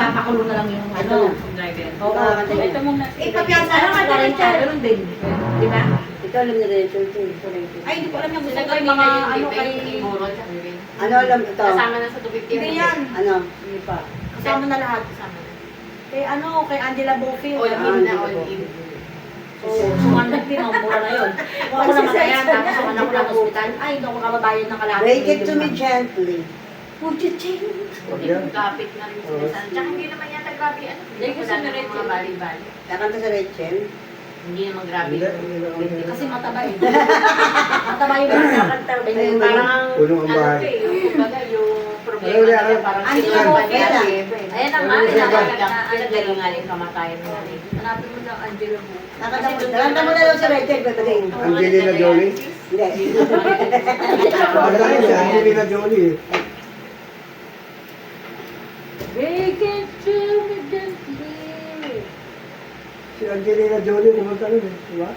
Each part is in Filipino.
Papakulong na lang yung ano. Oo. Ito muna. Ipapiyansa lang ka rin siya. Ganun din. Di ba? Ikaw alam na rin ito. Ay, hindi ko alam yung gusto ko yung mga ano kay... Ano alam ito? Kasama na sa 250. Hindi yan. Ano? Hindi pa. Kasama na lahat. Kasama na. Kay ano, kay Angela Bofield. All in na, all in. So, sumandag din ako, mura na yun. Kung ako namatayan, tapos ang anak ko ng hospital, ay, hindi ako makababayad ng kalahati. Break it to me gently. Would you change? Kapit na rin sila. Tsaka hindi naman yata grabe ano. Hindi ko sa mga bali-bali. Kakanta sa Rachel? Hindi naman grabe. Kasi mataba eh. Mataba yung nakakanta. Parang Punong ang ano bahay. to eh, yung kumbaga yung problema niya parang Angela Bofield. Ayan ang nga, pinagalingan yung kamatayan mo. Hanapin mo lang Angela Bofield. Nakanta mo na lang sa Rachel. Pagdating. Angelina Jolie? Hindi. Wala yun, Angelina Jolie. Break it to me gently. Si Angelina Jolie, kumanta rin eh. Diba?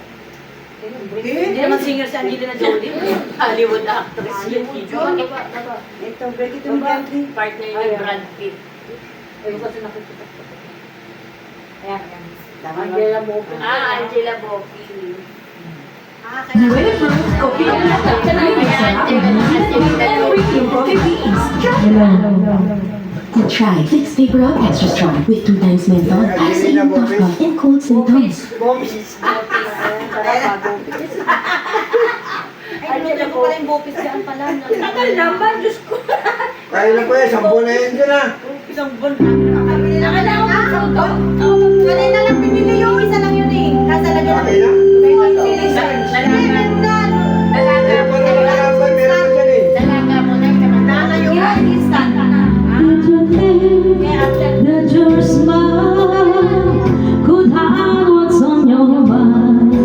Hindi naman singer si Angelina Jolie. Hollywood actress yun. Ito, break it to me gently. Partner ni Brad Pitt. Ayun kasi nakikita ko. Ayan, ayan. Tama ba? Angela Bopi. Angela Bopi. Nueva Coffee and try Fix Vapor Up Extra Strong with 2 times menthol, acid, cough, and cold symptoms. Bopis. Angela ko pala yung Bopis yan pala. Tagal naman, Diyos ko. Kaya na po yan, 10 na yun dyan ah. Isang buwan kami nila. Akala ko ang photo. Kanina lang pinili yung isa lang yun eh. Nasa lagyan Okay na? Dalaga mo na Meron lang. pa dyan eh. Dalaga mo na yung instant. That your smile could hide what's on your mind.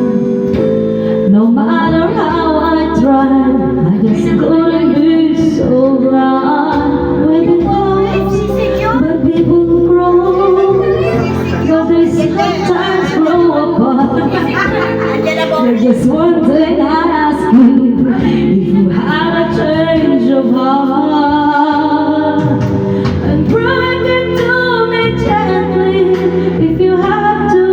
No matter how I tried, I just couldn't be so blind. When it goes, the people grow, but they sometimes grow apart. There's just one thing I ask you: if you had a change of heart, and bring it to me gently. If you have to,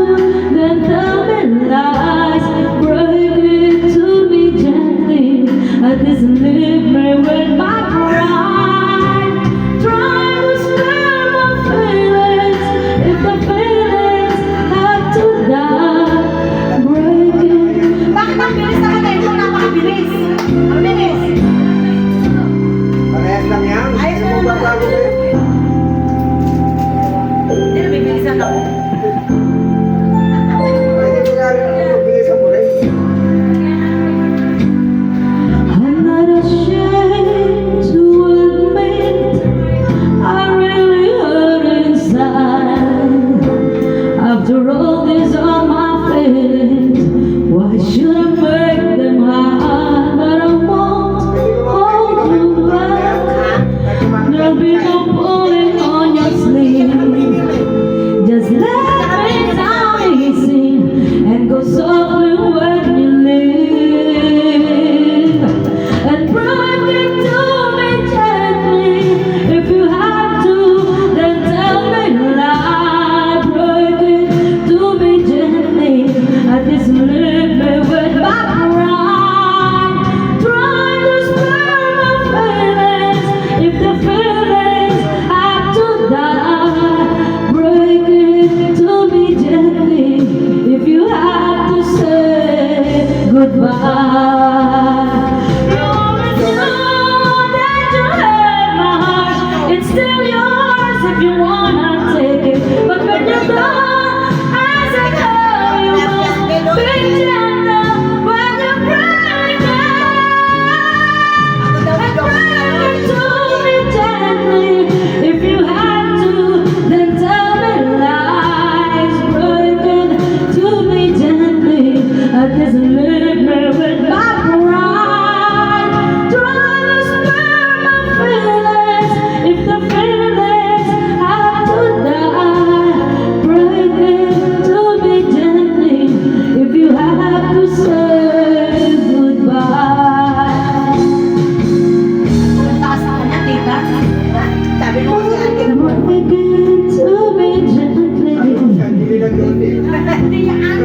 then tell me lies. Bring it to me gently. At least leave me with my pride. Try to spare my feelings. If the feelings have to die, break it. Bakit ang bilis naman na ito? Napakabilis. Ang bilis. Parehas lang yan. Ayos na naman. Bago ko yun. Hindi na bibilisan ako. Pwede ko nga rin mabilisan mo rin. I'm not ashamed to admit I really hurt inside. After all these are my feelings, why should I make them hide? But I won't hold you back. There'll be no pulling on your sleeve. Just let me down easy and go softly when you leave. And bring it to me gently. If you have to, then tell me lie. Bring it to me gently. At least leave me with my pride. Try to spare my feelings. If the feelings have to die, break it to me gently. If you have to say goodbye, you always know that you hurt my heart. It's still yours if you wanna take it. But when you're gone, as I tell you, must be gentle when you break it. And bring it to me gently. If you have to, then tell me lies. Break it to me gently. At least leave me with my pride. Try to spare my feelings. If the feelings have to die, break it to me gently. If you have to say goodbye. Taas ako niya, tita. Sabi mo si Ate. Break it to me gently. Hindi na Jolie. Hindi niya ano.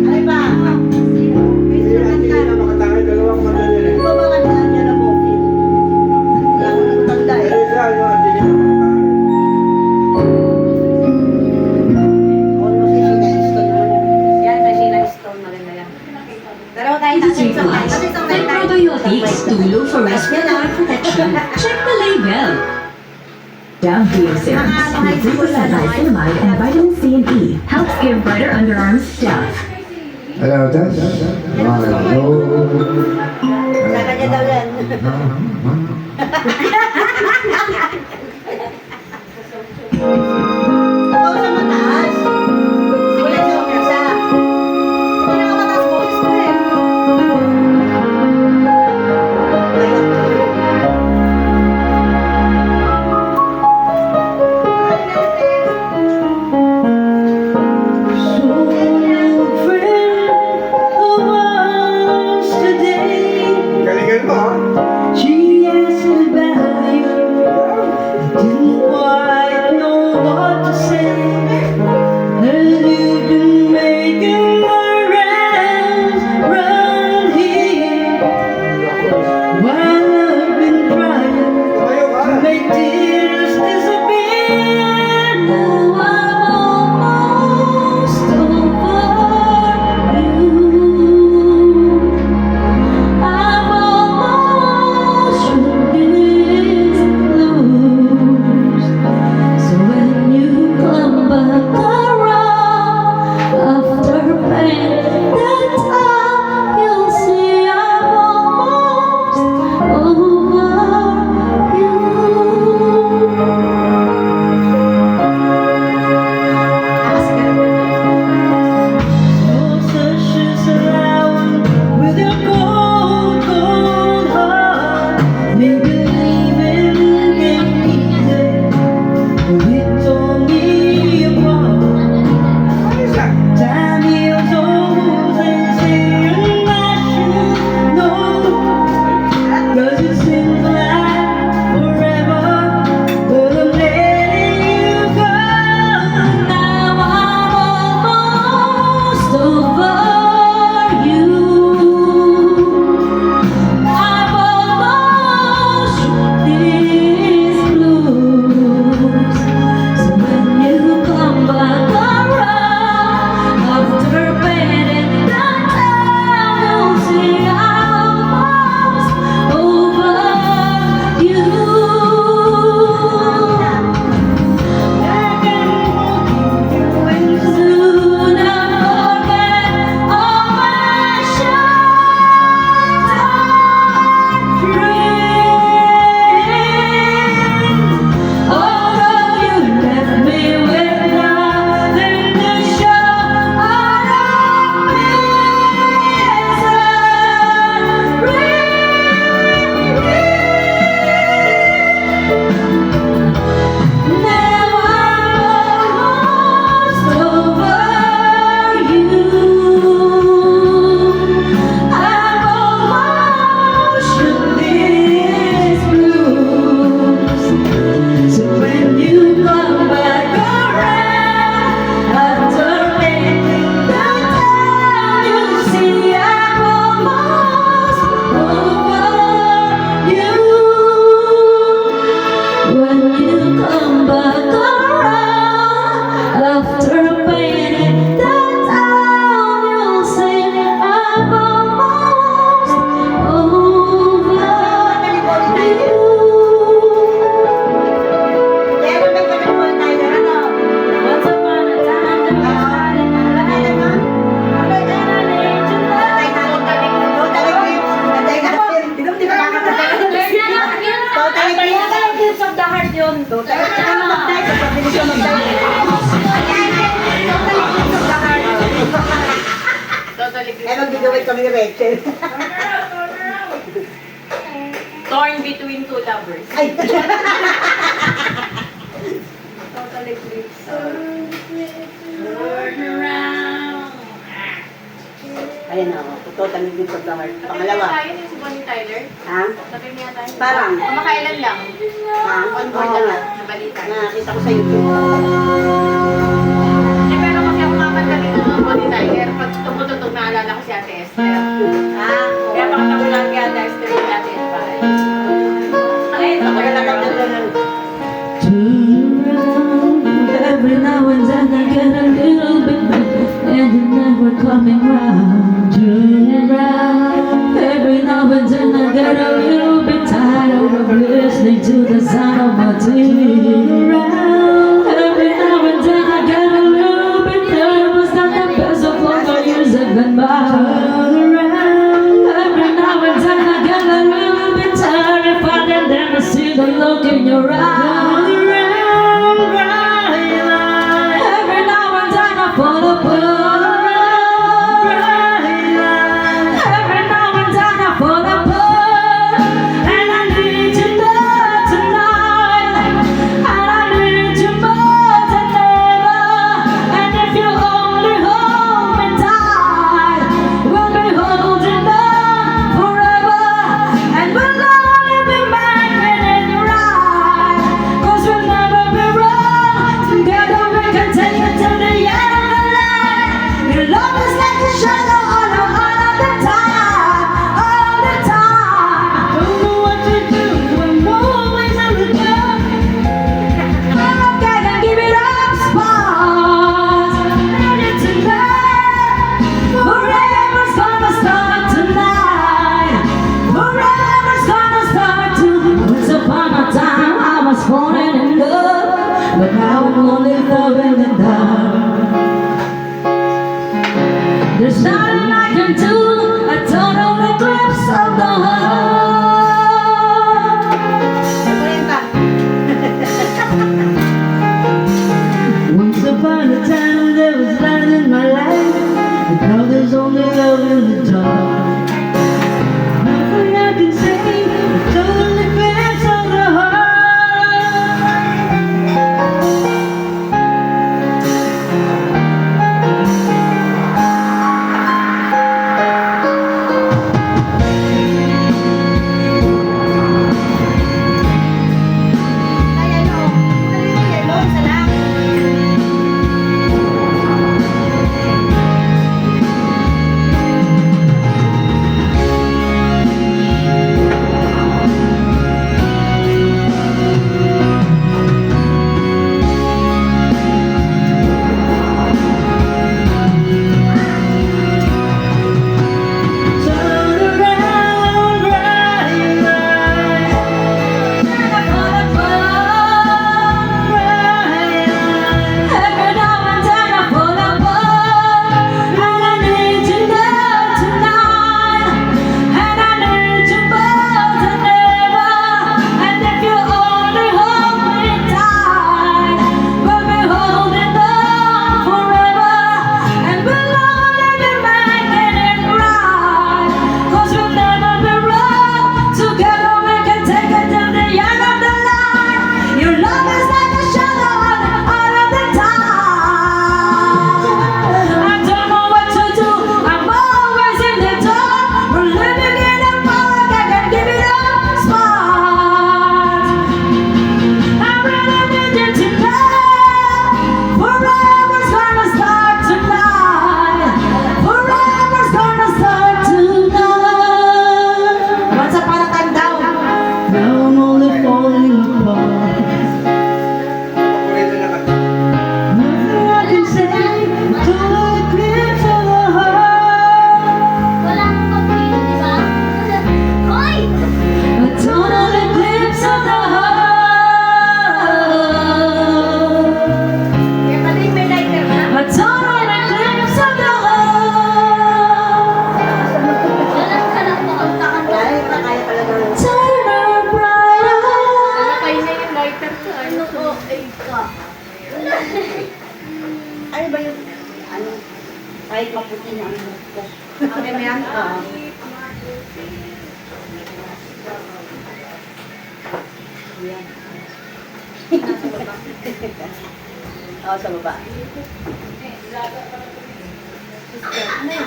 Ay ba? Hindi na makatangay, dalawang mata niya rin. Ikaw ba ka na Angela Bopi? Wala ko nang tanda eh. Pero isa, ano, hindi niya makatangay. Almost si Sheila Easton naman yun. Yan, kay Sheila Stone, maganda yan. Pero tayo Easy tatay isang tayo. Plus Kasi isang with tayo. probiotics to low for respiratory protection. Check the label. Down here serums with glucosamine and vitamin C and E helps give brighter underarms stuff. Hello, Tess. Hello. Sa kanya daw yan. Ikaw sa mataas. Wala sa umasa. Ito na nga mataas boses ko eh. So, friend of yun. Total. Mag-diet. Pabilis ka mag-diet. Totally Eh, magbigawin kami ni Rachel. torn between two lovers. Ay! Total eclipse. Turn around. Ayan na, total din sa heart. Tabi niya Pangalawa. tayo yung si Bonnie Tyler. Ha? Tabi niya tayo. Parang. Kumakailan lang. Ha? On board Oo lang nga. na balita. Nakita ko sa YouTube. Eh, pero kasi ako mamanta dito ng Bonnie Tyler. Pag tumututog naalala ko si Ate Esther. Ah, Kaya pakita ko lang kay Ate Esther yung Ate Esther. Ay, tagal na kami doon. Turn around. Every now and then I get a little bit better, and you're never coming round. Turn around. Every now and then I get a little bit tired of listening to the sound of my tears. Every now and then I get a little bit nervous that the best of all the years have been by. Every now and then I get a little bit terrified, and then I see the look in your eyes. Every now and then I fall apart. Every now and then I fall apart, and I need you there tonight. yan. Oo, sa baba. Ano yan?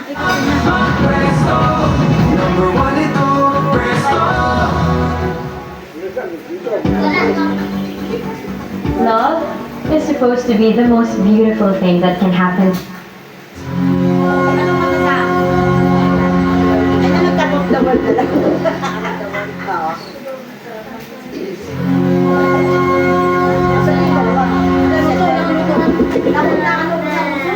Number one ito, presto. Love is supposed to be the most beautiful thing that can happen. Anong mata sa Ay, na nagkakot-dawal na lang. Oo. Saan yung dalawa? Takot na ano na uso?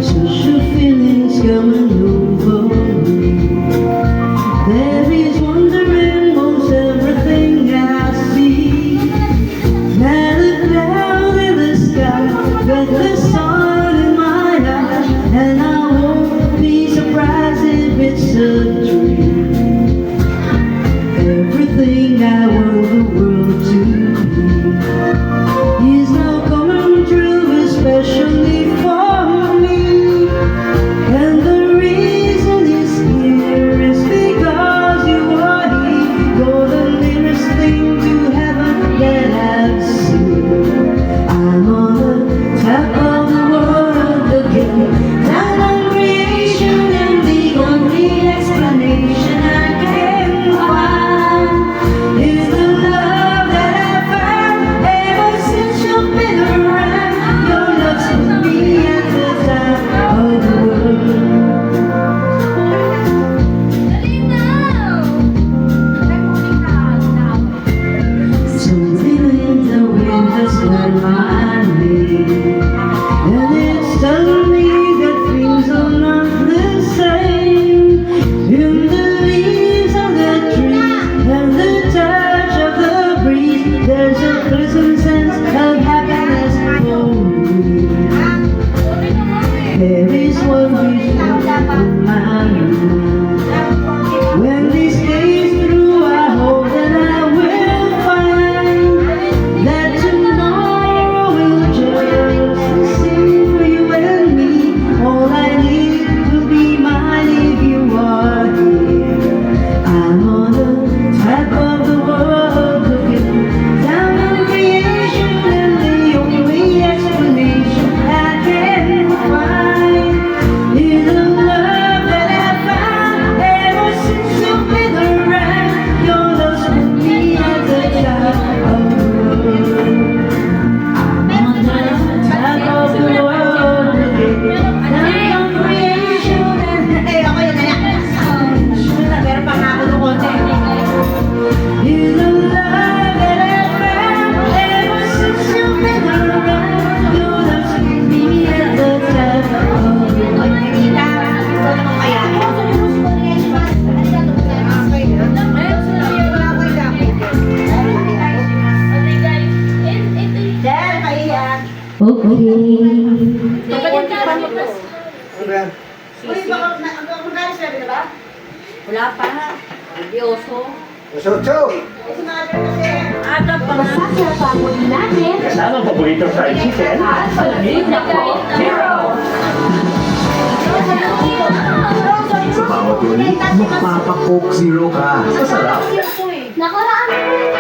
Social feelings coming over me. There is wonder in most everything I see. Not a cloud in the sky, but the sun in my eyes, and I won't be surprised if it's a dream. Everything I want the world to be is now coming true, especially for me. And the reason it's here is because you are here. You're the nearest thing to heaven that I've seen. I'm on the top of the world looking down on creation, and the only explanation I can find is the love that I found ever since you've been around. Your love's put me at the top of the world. Something in the wind has learned my name, and it's telling me that things are not the same. In the leaves of the trees and the touch of the breeze, there's a pleasant sense of happiness for me. There is one vision in my mind. When this day is through, I hope that I will find that tomorrow will just sing for you and me. All I need will be mine if you are here. I'm on the top of the world looking down on creation, and the only explanation I can find is the love that I found ever since you've been around. Your love's put me at the top of the world. I'm on the top of the world looking down on creation, and Eh, ako yun na yan. Meron pa nga ako nung konti. is the love that I found ever since you've been around. Your love's put me at the top of the world. Kita, ito naman kaya. Dahil kaya. Okay. Ano ba yan? Uy, baka magkano sila, di ba? Wala pa. Hindi oso. Masocho! Kasi mga kasi. Aga pa nga. Masasarap ang huli natin. Kasama ang paboritong fried chicken. At palamig na Coke Zero. Sa bawat uli, magpapakoke zero ka. Sa sarap. Nakaraan mo rin.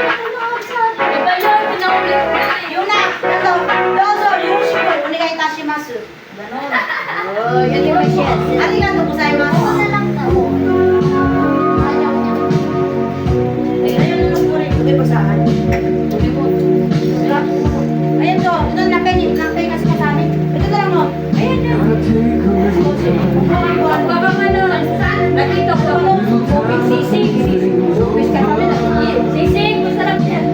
Iba yun, pinaulit ko na eh. Yun na, ito. Dozo, yoroshiku, onegai itashimasu. Ganon. Oh, yun yung Michelle. Arigato gozaimasu. Ayun na lang po rin. Ito basahan. Ayan to, ito napay kasi ko sa amin. Ito na lang no. Ayan yun. Baba nga nun. Nakita ko ako. Sisig. Sisig ka kami na. Sisig, masarap yan.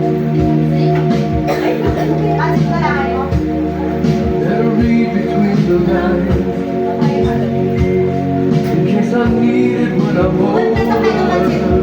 Pansin na lang ano. Better read between the lines in case I need it when I'm older.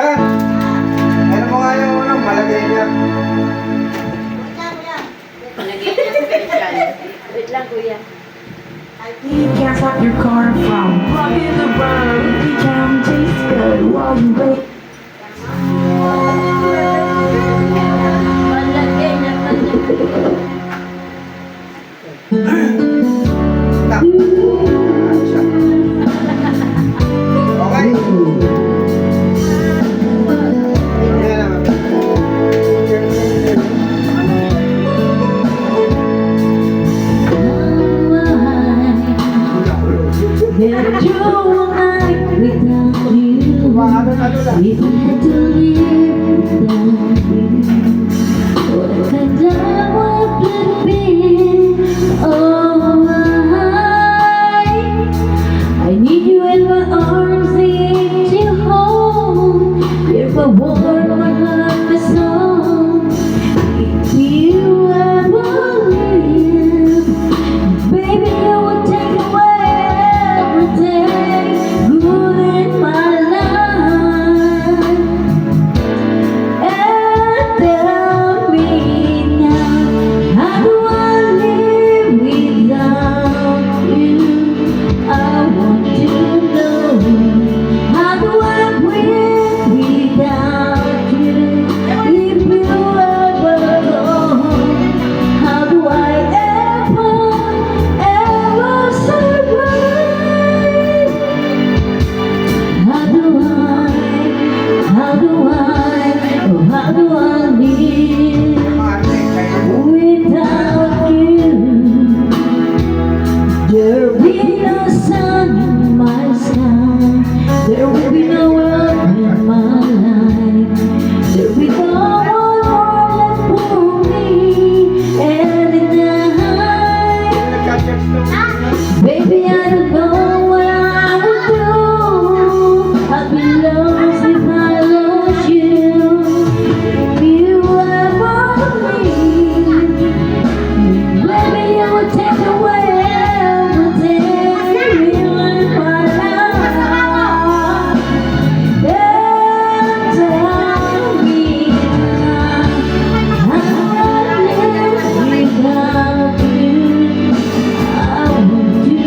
Chan! Ano mo nga yung unang malagay niya? Palagay niya special. Wait lang, kuya. You can't stop your car from rocking around. You can't taste good while you wait. Palagay niya, Stop! Okay? Yan lang. That you like without you. Ano lang? If I had to live without you, what kind of world would be? Oh, I need you in my arms, need you home. You're my warm, my heart, my soul. If you ever leave, baby, you would take away everything good in my life. And tell me now, how do I live without you? I want to know, how do I breathe without you? If you ever go, how do I ever survive? How do I live without you? There will be no sun in my sky. There will be no love in my life. There will be no one more left for me. And in the night, baby, I don't know what I would do. I'd be lost if I lost you. If you ever leave, baby, you would take away everything in my life. And tell me now, how do I live without you? I want to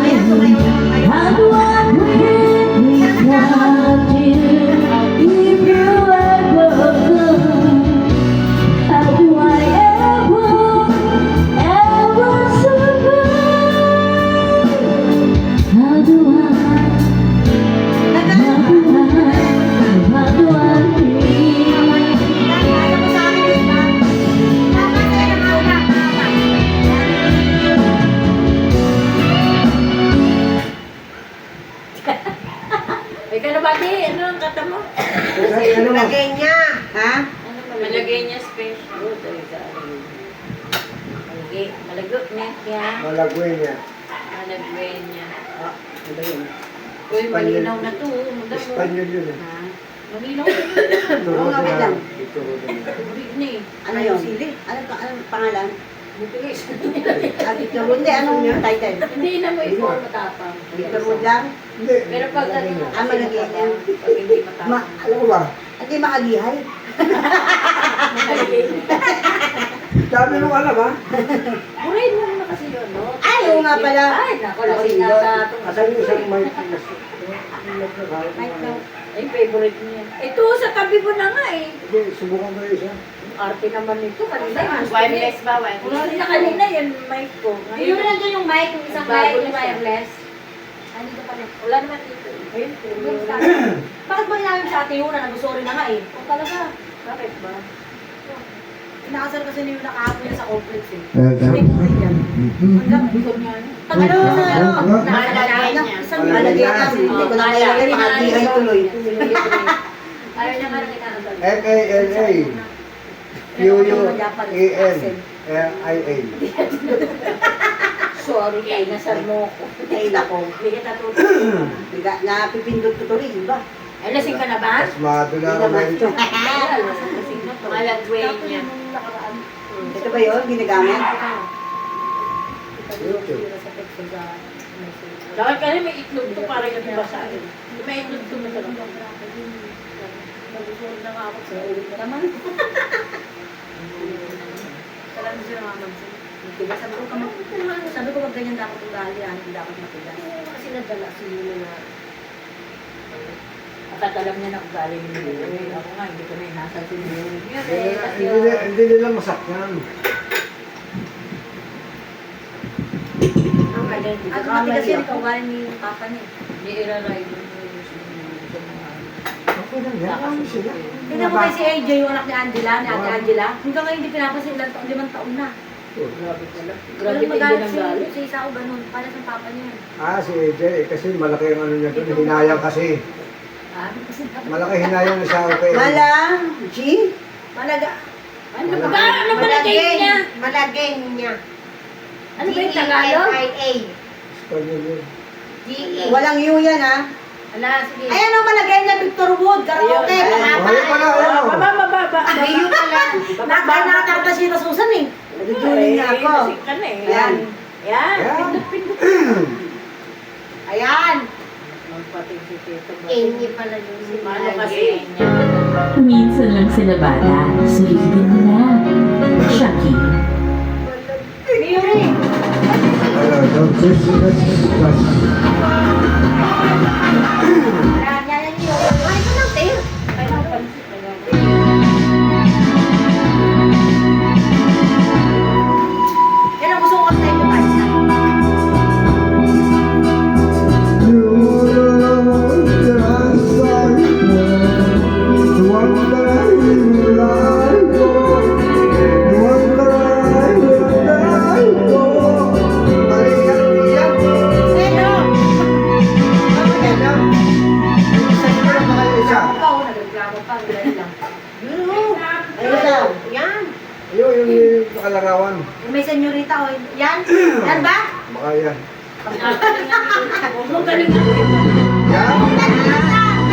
know, how do I breathe without you? If you ever go, how do I ever survive? How do I Ikaw na ba, di? Ano ang kata mo? Ano mo? Lagay niya. Ha? Ano malagay niya special? Malagot niya kaya. Malagway niya. Malagay niya. Ano yun? Uy, malinaw na to. Espanyol yun eh. Ha? Malinaw na to. Turo Oo nga, wait na. lang. Ituro na. Turig na eh. Ano yun? Anong pangalan? Victor Wood. Hindi, anong title? Hindi na mo i-form matapang. Victor Wood lang? Hindi. Pero pag ano, malagay niya. pag hindi matapang. Alam mo ba? Hindi makagihay. Malagay niya. Dami nung alam ha? Burahin mo naman kasi yun, no? Ay, oo nga pala. Ay, naku, lasing na sa itong Asan yung isang mic? Mic daw. ay, favorite niya. Ito, sa tabi mo na nga eh. Hindi, subukan mo yung isa. Arte naman nito. Kanina, Wireless ba? Wireless? Kanina, kanina yun, mic ko. Ayun na nandun yung mic, yung isang Bago mic, na yung siya. wireless. Andito pa rin. Wala naman dito. Ayun, puro. Bakit ba namin sa ate Yuna, nag-sorry na nga eh? O talaga. Bakit ba? Inakasal kasi ni Yuna kahapon niya sa complex eh. May kulay yan. Bukod nga yun. Pag ano na ano, Malagay niya. isang Malagay malagay na. na. Hindi ko na nilagay. Makagihay tuloy. Ayaw niya nga nakita. F-A-L-A Q-U-E-N-L-I-A Sorry kay nasal mo ko. Ay, nako. Hindi kita tutulog. Napipindot ko tuloy, iba. Ay, lasing ka na ba? Asmado na ako na ito. Lasing na to. Malagway niya. Ito ba yun? Ginagamit? YouTube. Dahil kasi may itlog to para yung basahin. May itlog to masarap. susunod na nga ako. So, ulit na naman. Talagang siya namamansin. Diba, sabi ko, sabi ko, wag ganyan dapat ugali, hindi dapat matigas. Kasi nadala si Luna na At alam niya na ugali ni Lily. Ako nga, hindi ko na inasal si Lily. Hindi nila masakyan. ang galing. At matigas yan, ikaw ugali ni Papa niya. Hindi iraray mo Okay lang yan. Ano sila? Tingnan mo kay si AJ, yung anak ni Angela, ni Ate Angela. Hanggang ngayon hindi pinapasin ilang taon, 5 taon na. Grabe pala. Grabe Grabe magalit tingin ng galit. si Isa o ganun. Para sa Papa niya. Si AJ, kasi malaki ang ano niya doon. Hinayang kasi. Kasi Malaki hinayang siya okay. Malang, G? malaga. Ano ba? Ano ba na niya? Malagay niya. Ano ba yung Tagalog? G-E-L-I-A. Spanyol yun. G-E. Walang U yan ha. Ala, sige. Ayan o, malagay na Victor Wood. Karaoke, Ayun, pangapa. Ayun pala, ayun. G-U pala. Nakakanta si na Susan eh. Nagtutunin niya ako. Ka na eh. Yan. Yan. Yan. Ayan. Magpating si Tito. Amy pala yung si Ano kasi? Minsan lang sila bata, sulitin mo na. Shaki. Miri. Don't push it. Ayan, yan yun. Ay, ito lang, Tayo. Ay, napansin. Yan ang gusto ko kasi tayo guys. Hello. Ikaw, nagreklamo pa. Dali lang. Ayun daw. Yan. Yung nakalarawan. Yung may senyorita o. Yan? Yan ba? Baka yan. Huwag mong galingan. Yan? Ay,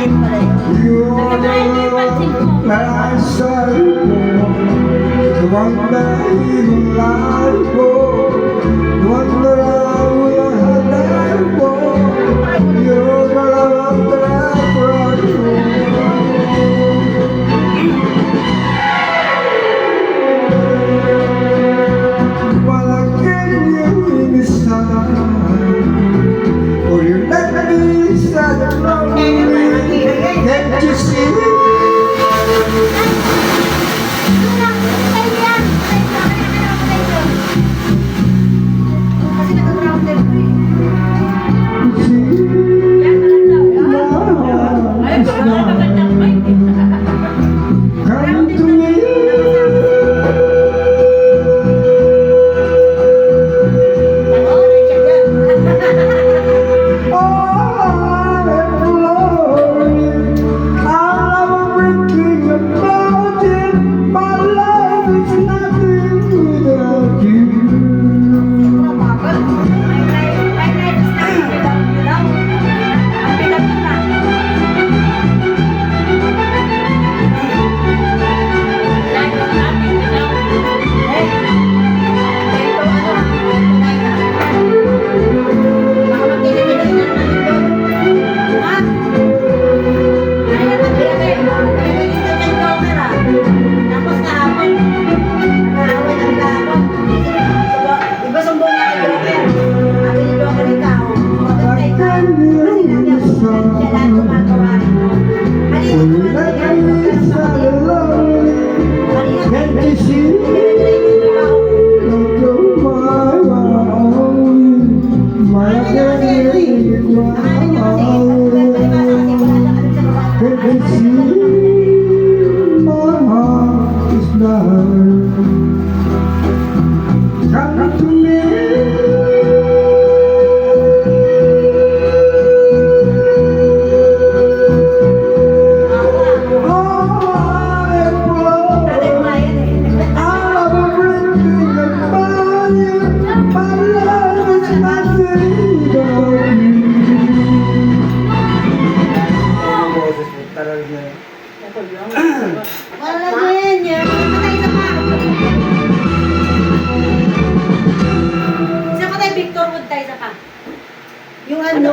pala yun. Can't you see? Kasi nag-grounded ko eh. Yan na lang daw. Ay, wala magandang mic. Come to me. Come to me. Nothing Yung ano,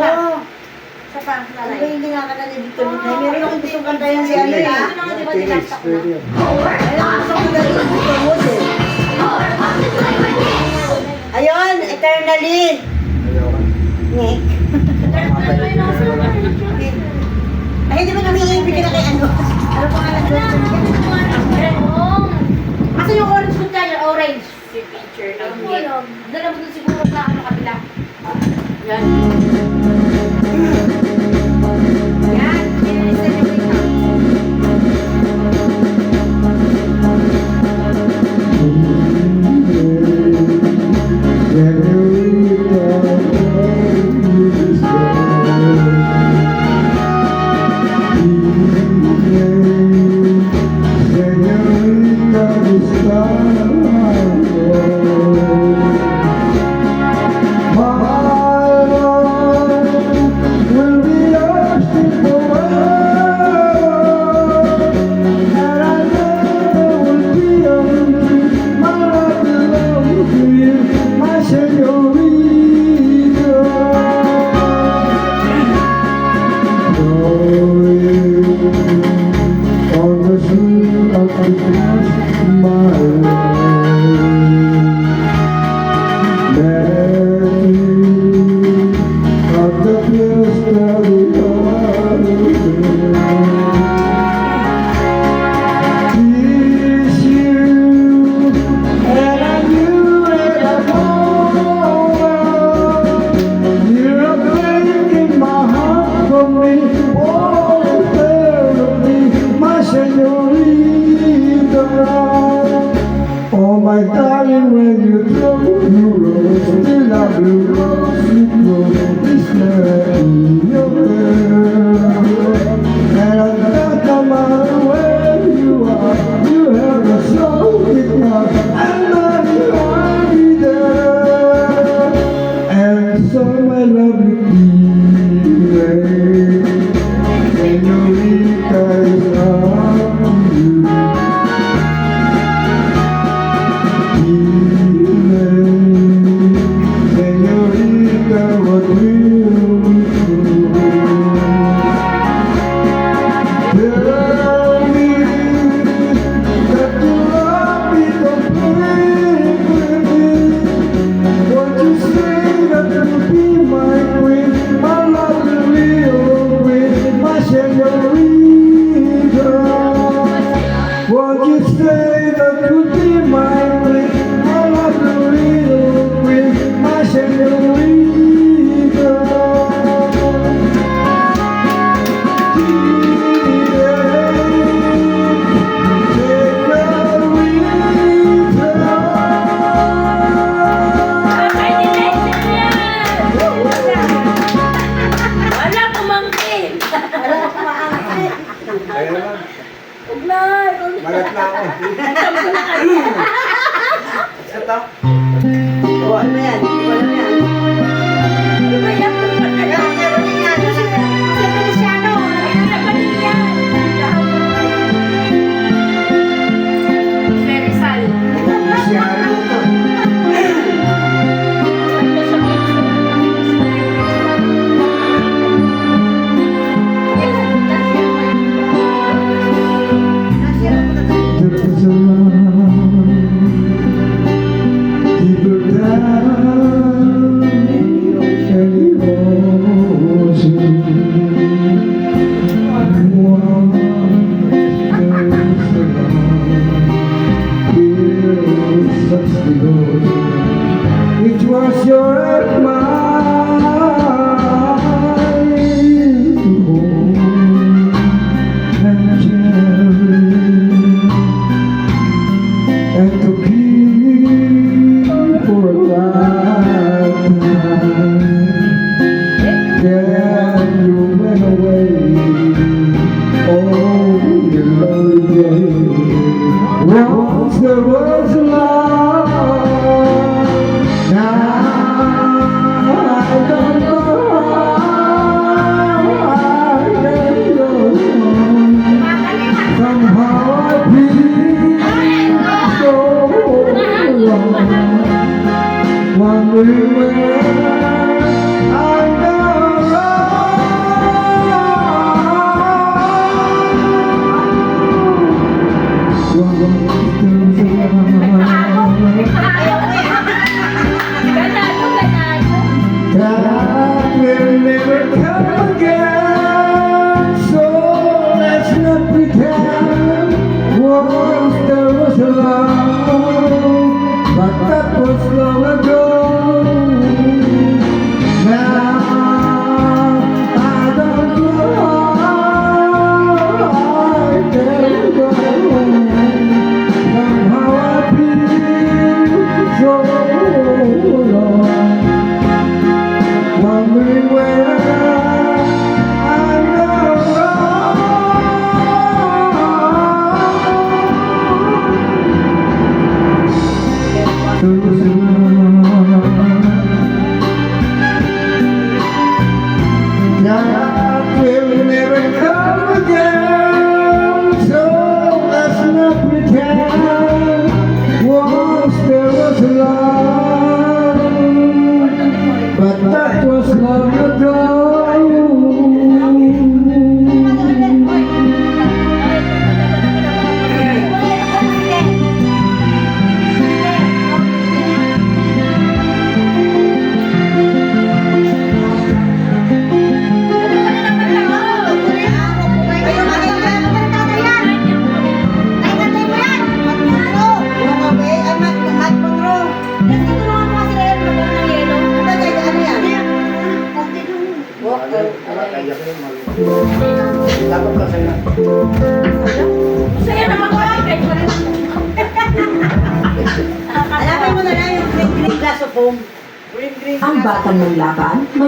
Sa pa, ano nanay. ba yung ginakanta ni Victor Minay? Meron akong gustong kantayan si ano eh. Ano nga, di ba, dinasta ko na? Meron akong gustong kantayan si Victor Moses. Ayun, eternally. Nick. Ay, hindi ba namiibig ka na kay ano? Ano pa nga lang? Asa yung orange ko tayo? Orange. Si picture ng hit. Dala mo dun siguro sa ano kabila. Yan. Yan. Celebrate na. Oh my darling, when you throw your rose, still I will rose you grow. This man, your girl, and I'm not no matter where you are. You have a soul with love, and I'll be there. And so my love will be señorita is on you. Señorita, what will you do? Tell me that you love me completely. Won't you say that you'll be my queen, my lovely little queen, my señorita? Won't you say that you'll be my queen, my lovely little queen, my señorita? Wala pumangkin. Wala akong maangkin. Kaya naman, Ugnay! malat na ako. Isa to? Oh, ano yan? Ano yan? Ano ba yan? Meron din yan. Kasi Feliciano. Ferizal. Siya ano to? There was a love deeper down in the ocean. One is feels such devotion. It was your and mine to hold and cherish and to keep for a lifetime. Then you went away. Oh, you lonely day. Once there was love. Now I don't know how I can go. Somehow I feel so alone, wondering where but that was long ago. Dapat ka sa'yo. Masaya naman ko. Hanapin mo na lang yung green glass of foam. Green Ang batang may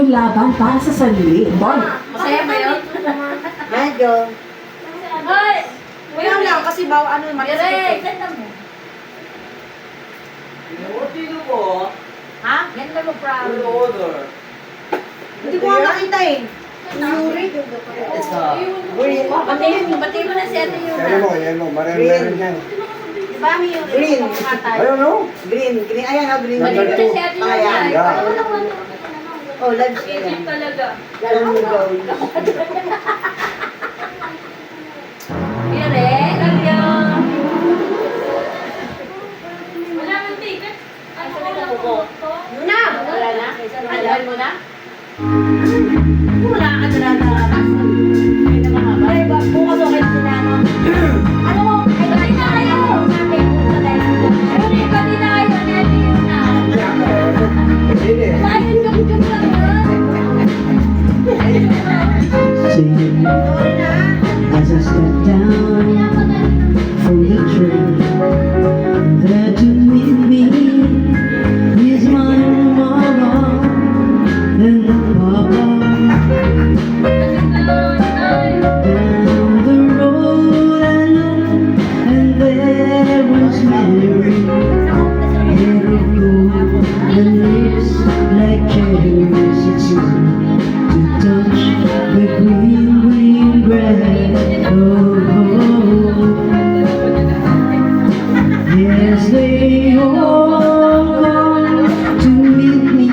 laban para sa sarili. Boy, Masaya ba yun? Medyo. Hoy! Wala lang kasi ano Dire, malis. ganda mo. Ha? Ganda mo, proud. Hindi ko nga makita eh. Pati mo na si Ate Yuna. Yan mo, meron yan. Di ba, may Yuna? Green. Ayun no? Green. Ayan o, green. Pati mo na si Ate Yuna. Ayan. Yeah. Oh, lunch. Egypt talaga. Lalong gold. Dire, lagyan. Wala nang ticket. Ano ko? Yuna! Wala na? Andal mo na? Wala ka na Ay, bukas okay sila, no? Ano mo? Ay, pati na kayo. Ayun, pati na kayo. Ate Yuna. Ayun, joke-joke lang yun. Singing Sorry na. as I step down from the train. There to meet me is my mama and papa. Down the road I looked and there was Mary, hair of gold and lips like cherries. It's easy to touch the green grass. Yes, they all come to meet me,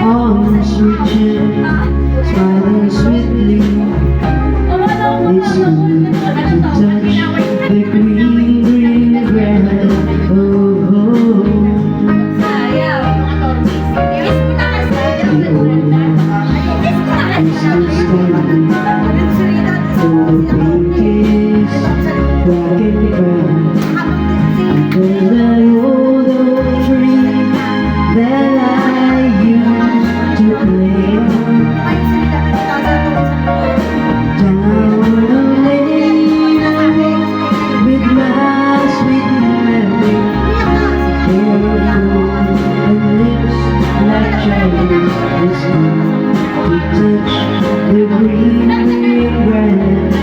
arms reaching, smiling sweetly. It's good to touch the green grass. The old is still standing, for the pink is black and brown. There's that old oak tree that I used to play on. Down the lane with my sweet memory. Hair of gold and lips like cherries. It's good to touch the green grass.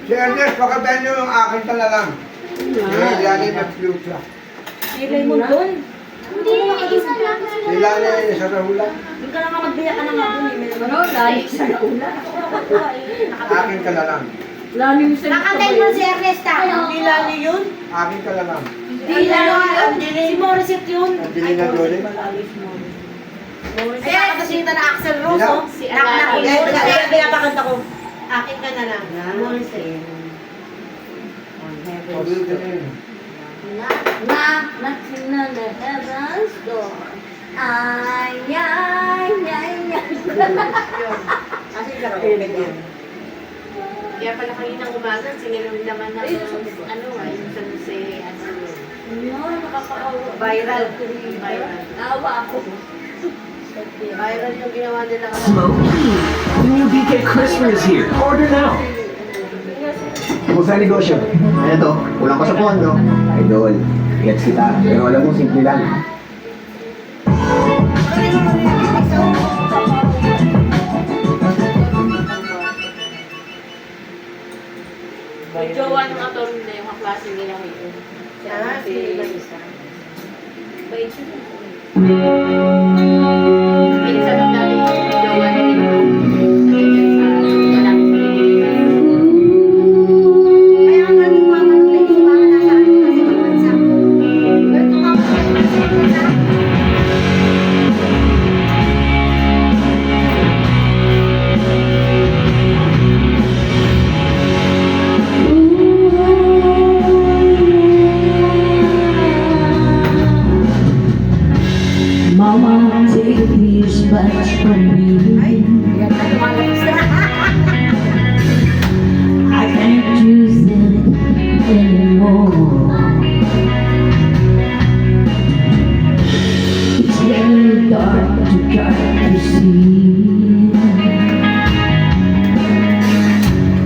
Si Ernest, pakatayin nyo yung akin tala lang. Si Lani nag-flute. Ilay mo doon. Hindi, isa lang. Si Lani sa rahula. Doon ka lang nga magbiya ka na nga doon. Ano? Lali sa naula. Akin tala lang. Nakantay mo si Ernest ah. Hindi lali yun. Akin tala lang. Hindi lali yun. Si Morissette yun. Ang bili na doon eh. Kaya nakasita na Axel Rose, oh. Si Nak-nak. Alana. Kaya pinapakanta ko. Akin ka na lang. Morissette. Pabili ka na yun. Knocking on the heaven's door. Ay, ay, ay, ay. Kasi karaoke yan. Kaya pala kaninang umaga, sininom naman ng ano, yung sa ano yun. Ano, nakakaawa. Viral. Viral. Naawa ako. Viral yung ginawa nila. Smokey! The new BK Crisper is here. Order now! Kumusta ang negosyo? Ano to? Kulang pa sa pondo. Idol, gets kita. Pero alam mo, simple lang. Yung jowa ng attorney na yung kaklase nila ngayon. Si Larissa. Bait siya. Minsan ang dami yung jowa na rin. Kaya nga tumama ng place, para nasa ano kasi ng bansa. Pero tumama ng place, Mama, take these bags from me. yan na lumalabas na. I can't use it anymore. It's very dark to see.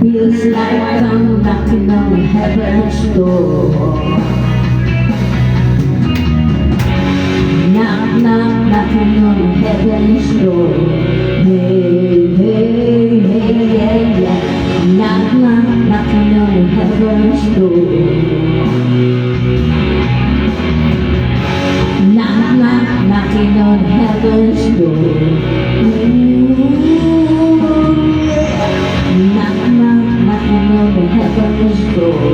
Feels like I'm knocking on heaven's door. Knock, knock, knocking on heaven's door. Hey, hey, hey, yeah, yeah. Knock, knock, knocking on heaven's door. Knock, knock, knocking on heaven's door. Ooh, yeah. Knock, knock, knocking on heaven's door.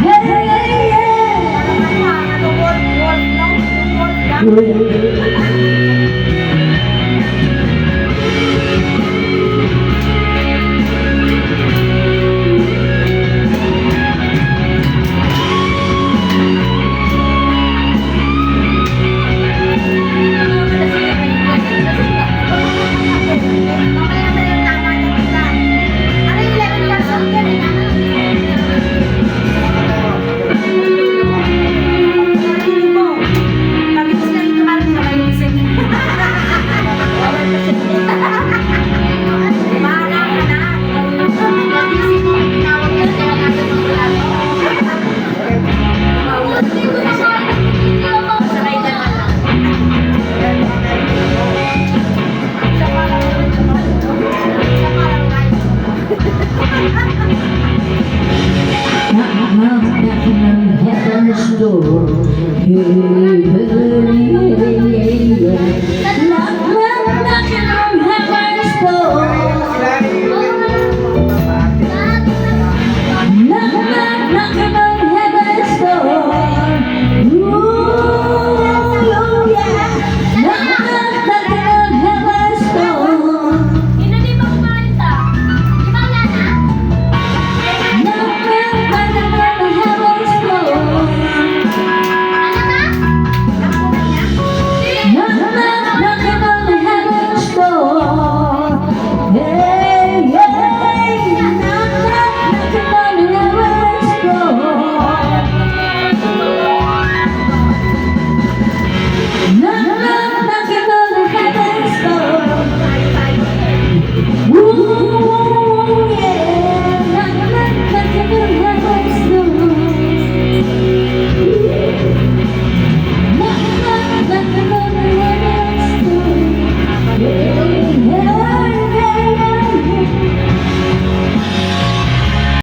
Hey, hey, yeah. Knocking on heaven's door. Hey, hey,